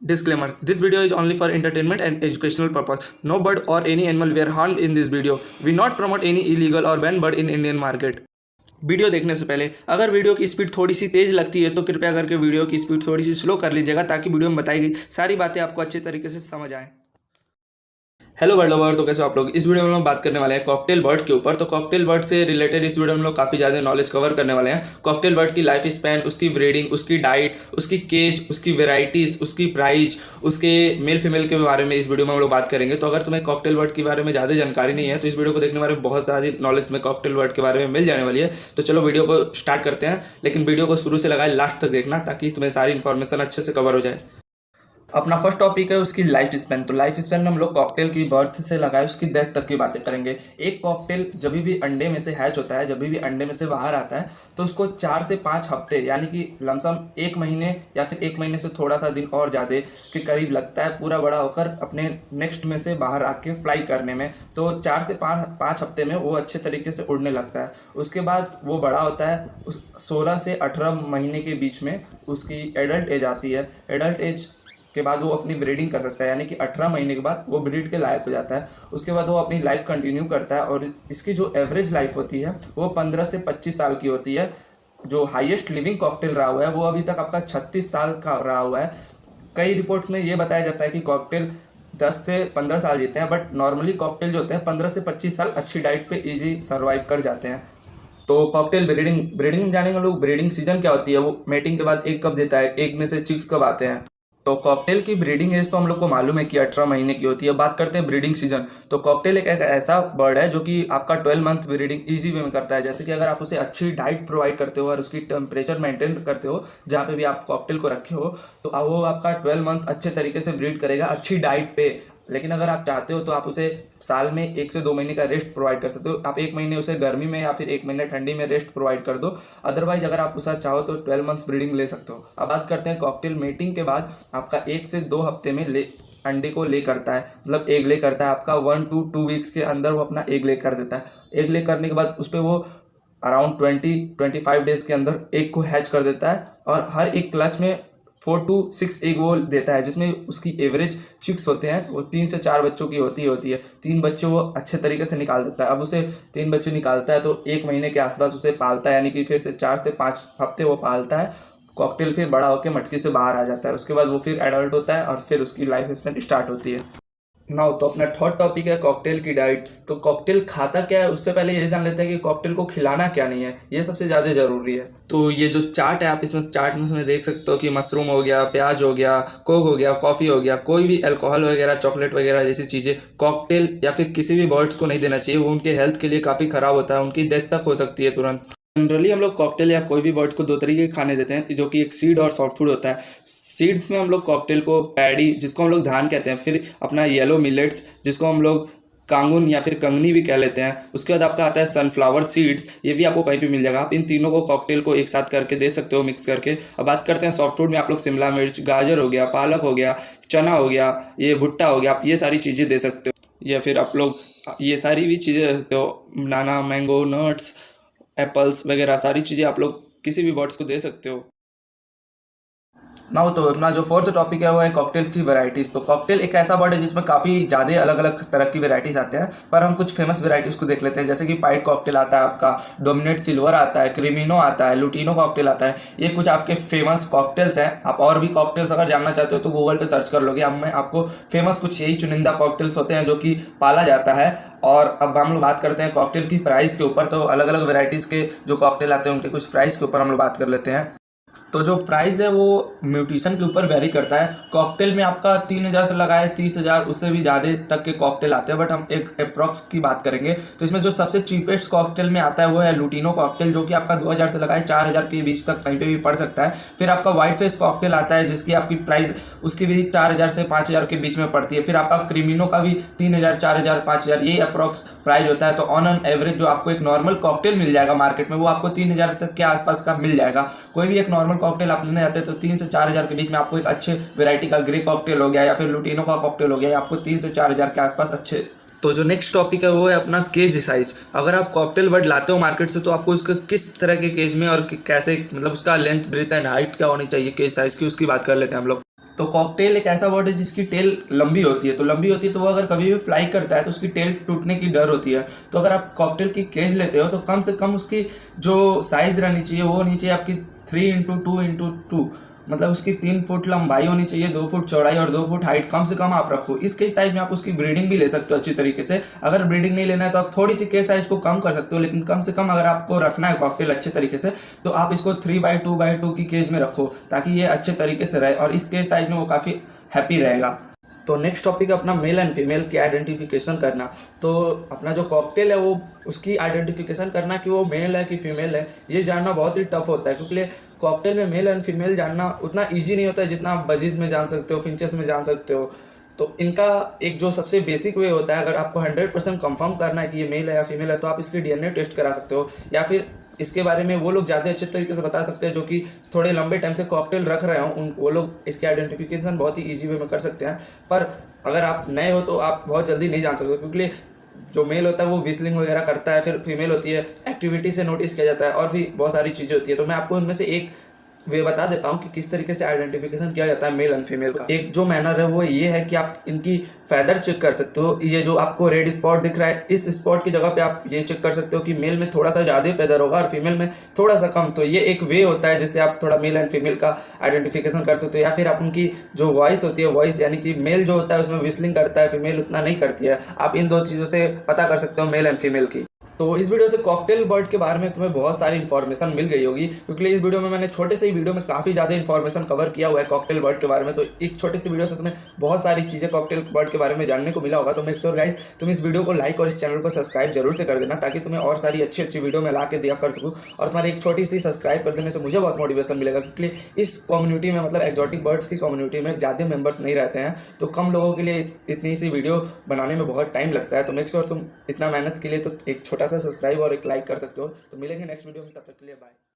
Disclaimer: this video is only for entertainment and educational purpose. No bird or any animal were harmed in this video. We not promote any illegal or banned bird in Indian market. Video देखने से पहले अगर video की speed थोड़ी सी तेज़ लगती है तो कृपया करके वीडियो की स्पीड थोड़ी सी स्लो कर लीजिएगा ताकि वीडियो में बताई गई सारी बातें आपको अच्छे तरीके से समझ आए। हेलो वर्ल्ड लवर, तो कैसे आप लोग। इस वीडियो में हम बात करने वाले हैं कॉकटेल बर्ड के ऊपर। तो कॉकटेल बर्ड से रिलेटेड इस वीडियो में हम लोग काफ़ी ज़्यादा नॉलेज कवर करने वाले हैं। कॉकटेल बर्ड की लाइफ स्पैन, उसकी ब्रीडिंग, उसकी डाइट, उसकी केज, उसकी वेराइटीज़, उसकी प्राइस, उसके मेल फीमेल के बारे में इस वीडियो में हम लोग बात करेंगे। तो अगर तुम्हें कॉकटेल बर्ड के बारे में ज़्यादा जानकारी नहीं है तो इस वीडियो को देखने के बारे में बहुत सारी नॉलेज तुम्हें कॉकटेल बर्ड के बारे में मिल जाने वाली है। तो चलो वीडियो को स्टार्ट करते हैं, लेकिन वीडियो को शुरू से लगाए लास्ट तक देखना ताकि तुम्हें सारी इन्फॉर्मेशन अच्छे से कवर हो जाए। अपना फर्स्ट टॉपिक है उसकी लाइफ स्पैन। तो लाइफ स्पैन में हम लोग कॉकटेल की बर्थ से लगाए उसकी डेथ तक की बातें करेंगे। एक कॉकटेल जब भी अंडे में से हैच होता है, जब भी अंडे में से बाहर आता है, तो उसको 4 से 5 हफ्ते यानी कि लमसम 1 महीने या फिर 1 महीने से थोड़ा सा दिन और ज़्यादा के करीब लगता है पूरा बड़ा होकर अपने नेक्स्ट में से बाहर आके फ्लाई करने में। तो 4 से 5 हफ्ते में वो अच्छे तरीके से उड़ने लगता है। उसके बाद वो बड़ा होता है, उस 16 से 18 महीने के बीच में उसकी एडल्ट एज आती है। एडल्ट एज के बाद वो अपनी ब्रीडिंग कर सकता है, यानी कि 18 महीने के बाद वो ब्रीड के लायक हो जाता है। उसके बाद वो अपनी लाइफ कंटिन्यू करता है और इसकी जो एवरेज लाइफ होती है वो 15 से 25 साल की होती है। जो हाईएस्ट लिविंग कॉकटेल रहा हुआ है वो अभी तक आपका 36 साल का रहा हुआ है। कई रिपोर्ट्स में ये बताया जाता है कि कॉकटेल 10 से 15 साल जीते हैं, बट नॉर्मली कॉकटेल जो होते हैं 15 से 25 साल अच्छी डाइट पे ईजी सर्वाइव कर जाते हैं। तो कॉकटेल ब्रीडिंग में जानेंगे लोग। ब्रीडिंग सीजन क्या होती है, वो मेटिंग के बाद एग कब देता है, एग में से चिक्स कब आते हैं। तो कॉकटेल की ब्रीडिंग एज तो हम लोग को मालूम है कि 18 महीने की होती है। बात करते हैं ब्रीडिंग सीजन। तो कॉकटेल एक ऐसा बर्ड है जो कि आपका 12 मंथ ब्रीडिंग इजी वे में करता है। जैसे कि अगर आप उसे अच्छी डाइट प्रोवाइड करते हो और उसकी टेम्परेचर मेंटेन करते हो जहाँ पे भी आप कॉकटेल को रखे हो, तो वो आपका 12 मंथ अच्छे तरीके से ब्रीड करेगा अच्छी डाइट पे। लेकिन अगर आप चाहते हो तो आप उसे साल में 1 से 2 महीने का रेस्ट प्रोवाइड कर सकते हो। आप 1 महीने उसे गर्मी में या फिर 1 महीने ठंडी में रेस्ट प्रोवाइड कर दो। अदरवाइज अगर आप उसे चाहो तो 12 मंथ ब्रीडिंग ले सकते हो। अब बात करते हैं कॉकटेल मेटिंग के बाद आपका 1 से 2 हफ्ते में अंडे को ले करता है, मतलब एग ले करता है। आपका 1 to 2 वीक्स के अंदर वो अपना एग ले कर देता है। एग ले करने के बाद उस पर वो अराउंड 20-25 डेज के अंदर एग को हैच कर देता है और हर एक क्लच में 4 to 6 एग वो देता है, जिसमें उसकी एवरेज चिक्स होते हैं वो 3 से 4 बच्चों की होती है। 3 बच्चे वो अच्छे तरीके से निकाल देता है। अब उसे 3 बच्चे निकालता है तो 1 महीने के आसपास उसे पालता है, यानी कि फिर से 4 से 5 हफ्ते वो पालता है। कॉकटेल फिर बड़ा होकर मटकी से बाहर आ जाता है। उसके बाद वो फिर एडल्ट होता है और फिर उसकी लाइफ स्पैन स्टार्ट होती है। नाउ तो अपना थर्ड टॉपिक है कॉकटेल की डाइट। तो कॉकटेल खाता क्या है, उससे पहले ये जान लेते हैं कि कॉकटेल को खिलाना क्या नहीं है, ये सबसे ज़्यादा ज़रूरी है। तो ये जो चार्ट है आप इसमें चार्ट में देख सकते हो कि मशरूम हो गया, प्याज हो गया, कोक हो गया, कॉफ़ी हो गया, कोई भी अल्कोहल वगैरह, चॉकलेट वगैरह जैसी चीज़ें कॉकटेल या फिर किसी भी बर्ड्स को नहीं देना चाहिए। वो उनके हेल्थ के लिए काफ़ी ख़राब होता है, उनकी डेथ तक हो सकती है तुरंत। जनरली हम लोग कॉकटेल या कोई भी बर्ड्स को 2 तरीके के खाने देते हैं, जो कि एक सीड और सॉफ्ट फूड होता है। सीड्स में हम लोग कॉकटेल को पैडी, जिसको हम लोग धान कहते हैं, फिर अपना येलो मिलेट्स जिसको हम लोग कांगुन या फिर कंगनी भी कह लेते हैं। उसके बाद आपका आता है सनफ्लावर सीड्स, ये भी आपको कहीं पे मिल जाएगा। आप इन तीनों को कॉकटेल को एक साथ करके दे सकते हो, मिक्स करके। अब बात करते हैं सॉफ्ट फूड में, आप लोग शिमला मिर्च, गाजर हो गया, पालक हो गया, चना हो गया, ये भुट्टा हो गया, आप ये सारी चीज़ें दे सकते हो। या फिर आप लोग ये सारी भी चीज़ें दे सकते हो, बनाना, मैंगो, नट्स, एप्पल्स वगैरह सारी चीज़ें आप लोग किसी भी बर्ड्स को दे सकते हो। नाउ तो अपना जो फोर्थ टॉपिक है वो है कॉकटेल्स की वैरायटीज़। तो कॉकटेल एक ऐसा बर्ड है जिसमें काफ़ी ज़्यादा अलग अलग तरह की वैरायटीज़ आते हैं, पर हम कुछ फेमस वैरायटीज़ को देख लेते हैं। जैसे कि पाइट कॉकटेल आता है, आपका डोमिनेट सिल्वर आता है, क्रीमिनो आता है, लुटिनो कॉकटेल आता है। ये कुछ आपके फेमस कॉकटेल्स हैं। आप और भी कॉकटेल्स अगर जानना चाहते हो तो गूगल पे सर्च कर लोगे। अब मैं आपको फेमस कुछ यही चुनिंदा कॉकटेल्स होते हैं जो कि पाला जाता है। और अब हम लोग बात करते हैं कॉकटेल की प्राइस के ऊपर। तो अलग अलग वैरायटीज़ के जो कॉकटेल आते हैं उनके कुछ प्राइस के ऊपर हम लोग बात कर लेते हैं। तो जो प्राइस है वो म्यूटेशन के ऊपर वेरी करता है। कॉकटेल में आपका 3,000 से लगाए 30,000, उससे भी ज़्यादा तक के कॉकटेल आते हैं, बट हम एक अप्रॉक्स की बात करेंगे। तो इसमें जो सबसे चीपेस्ट कॉकटेल में आता है वो है लुटिनो कॉकटेल, जो कि आपका 2,000 से लगाए 4,000 के बीच तक कहीं पे भी पड़ सकता है। फिर आपका वाइट फेस कॉकटेल आता है जिसकी आपकी प्राइस उसकी भी 4,000 से 5,000 के बीच में पड़ती है। फिर आपका क्रीमिनो का भी 3,000, 4,000, 5,000 ये अप्रॉक्स प्राइस होता है। तो ऑन एन एवरेज जो आपको एक नॉर्मल कॉकटेल मिल जाएगा मार्केट में वो आपको 3,000 तक के आसपास का मिल जाएगा। कोई भी एक नॉर्मल कॉकटेल आप लेने जाते हैं तो 3 से 4,000 के बीच में आपको एक अच्छे वैरायटी का ग्रे कॉकटेल हो गया या फिर लुटिनो का कॉकटेल हो गया, आपको 3 से 4,000 के आसपास अच्छे। तो जो नेक्स्ट टॉपिक है वो है अपना केज साइज। अगर आप कॉकटेल बर्ड लाते हो मार्केट से तो आपको उसका किस तरह के केज में और कैसे, मतलब उसका लेंथ, ब्रेथ एंड हाइट क्या होनी चाहिए केज साइज की, उसकी बात कर लेते हैं हम लोग। तो कॉकटेल एक ऐसा बर्ड है जिसकी टेल लंबी होती है, तो वो अगर कभी भी फ्लाई करता है तो उसकी टेल टूटने की डर होती है। तो अगर आप कॉकटेल की केज लेते हो तो कम से कम उसकी जो साइज़ रहनी चाहिए वो होनी चाहिए आपकी 3x2x2, मतलब उसकी 3 फुट लंबाई होनी चाहिए, 2 फुट चौड़ाई और 2 फुट हाइट कम से कम आप रखो। इस केज साइज में आप उसकी ब्रीडिंग भी ले सकते हो अच्छी तरीके से। अगर ब्रीडिंग नहीं लेना है तो आप थोड़ी सी केज साइज को कम कर सकते हो, लेकिन कम से कम अगर आपको रखना है कॉकटेल अच्छे तरीके से तो आप इसको 3x2x2 की केज में रखो, ताकि ये अच्छे तरीके से रहे और इस केज साइज में वो काफ़ी हैप्पी रहेगा। तो नेक्स्ट टॉपिक अपना मेल एंड फीमेल की आइडेंटिफिकेशन करना। तो अपना जो कॉकटेल है वो उसकी आइडेंटिफिकेशन करना कि वो मेल है कि फीमेल है, ये जानना बहुत ही टफ होता है, क्योंकि कॉकटेल में मेल एंड फीमेल जानना उतना ईजी नहीं होता है जितना आप बजीज में जान सकते हो, फिंचेस में जान सकते हो। तो इनका एक जो सबसे बेसिक वे होता है, अगर आपको 100% कंफर्म करना है कि ये मेल है या फीमेल है तो आप इसकी डीएनए टेस्ट करा सकते हो, या फिर इसके बारे में वो लोग ज़्यादा अच्छे तरीके से बता सकते हैं जो कि थोड़े लंबे टाइम से कॉकटेल रख रहे हों, वो लोग इसके आइडेंटिफिकेशन बहुत ही ईजी वे में कर सकते हैं। पर अगर आप नए हो तो आप बहुत जल्दी नहीं जान सकते, क्योंकि जो मेल होता है वो विस्लिंग वगैरह करता है, फिर फीमेल होती है एक्टिविटी से नोटिस किया जाता है, और भी बहुत सारी चीज़ें होती है। तो मैं आपको उनमें से एक वे बता देता हूँ कि किस तरीके से आइडेंटिफिकेशन किया जाता है मेल एंड फीमेल का। एक जो मैनर है वो ये है कि आप इनकी फैदर चेक कर सकते हो। ये जो आपको रेड स्पॉट दिख रहा है, इस स्पॉट की जगह पे आप ये चेक कर सकते हो कि मेल में थोड़ा सा ज़्यादा फैदर होगा और फीमेल में थोड़ा सा कम। तो ये एक वे होता है जिससे आप थोड़ा मेल एंड फीमेल का आइडेंटिफिकेशन कर सकते हो। या फिर आप उनकी जो वॉइस होती है, वॉइस यानी कि मेल जो होता है उसमें विस्लिंग करता है, फीमेल उतना नहीं करती है, आप इन दो चीज़ों से पता कर सकते हो मेल एंड फीमेल की। तो इस वीडियो से कॉकटेल बर्ड के बारे में तुम्हें बहुत सारी इन्फॉर्मेशन मिल गई होगी, क्योंकि इस वीडियो में मैंने छोटे से ही वीडियो में काफ़ी ज़्यादा इन्फॉर्मेशन कवर किया हुआ है कॉकटेल बर्ड के बारे में। तो एक छोटे से वीडियो से तुम्हें बहुत सारी चीज़ें कॉकटेल बर्ड के बारे में जानने को मिला होगा। तो मेक श्योर गाइस तुम इस वीडियो को लाइक और इस चैनल को सब्सक्राइब जरूर से कर देना, ताकि तुम्हें और सारी अच्छी अच्छी वीडियो में ला के दिया कर सकूँ। और तुम्हारी एक छोटी सी सब्सक्राइब कर देने से मुझे बहुत मोटिवेशन मिलेगा, क्योंकि इस कम्युनिटी में, मतलब एक्जॉटिक बर्ड्स की कम्युनिटी में ज़्यादा मेंबर्स नहीं रहते हैं, तो कम लोगों के लिए इतनी सी वीडियो बनाने में बहुत टाइम लगता है। तो मेक श्योर तुम इतना मेहनत के लिए तो एक छोटा सा सब्सक्राइब और एक लाइक कर सकते हो। तो मिलेंगे नेक्स्ट वीडियो में, तब तक के लिए बाय।